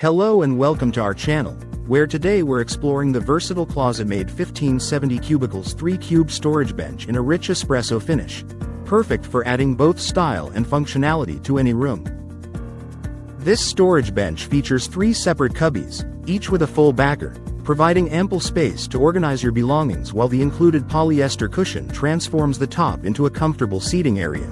Hello and welcome to our channel, where today we're exploring the versatile ClosetMaid 1570 Cubeicals 3-cube storage bench in a rich espresso finish. Perfect for adding both style and functionality to any room. This storage bench features 3 separate cubbies, each with a full backer, providing ample space to organize your belongings, while the included polyester cushion transforms the top into a comfortable seating area.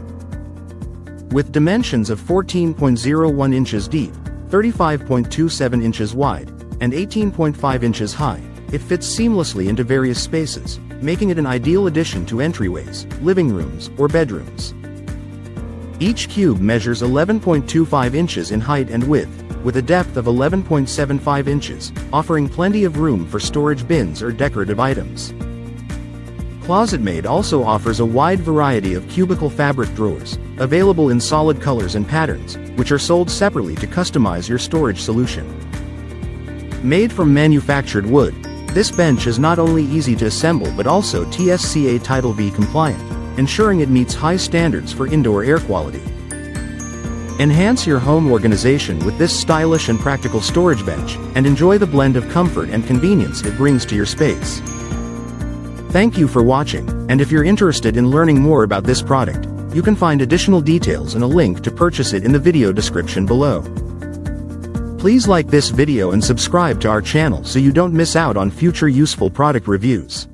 With dimensions of 14.01 inches deep, 35.27 inches wide, and 18.5 inches high, it fits seamlessly into various spaces, making it an ideal addition to entryways, living rooms, or bedrooms. Each cube measures 11.25 inches in height and width, with a depth of 11.75 inches, offering plenty of room for storage bins or decorative items. ClosetMaid also offers a wide variety of cubicle fabric drawers, available in solid colors and patterns, which are sold separately to customize your storage solution. Made from manufactured wood, this bench is not only easy to assemble but also TSCA Title V compliant, ensuring it meets high standards for indoor air quality. Enhance your home organization with this stylish and practical storage bench, and enjoy the blend of comfort and convenience it brings to your space. Thank you for watching, and if you're interested in learning more about this product, you can find additional details and a link to purchase it in the video description below. Please like this video and subscribe to our channel so you don't miss out on future useful product reviews.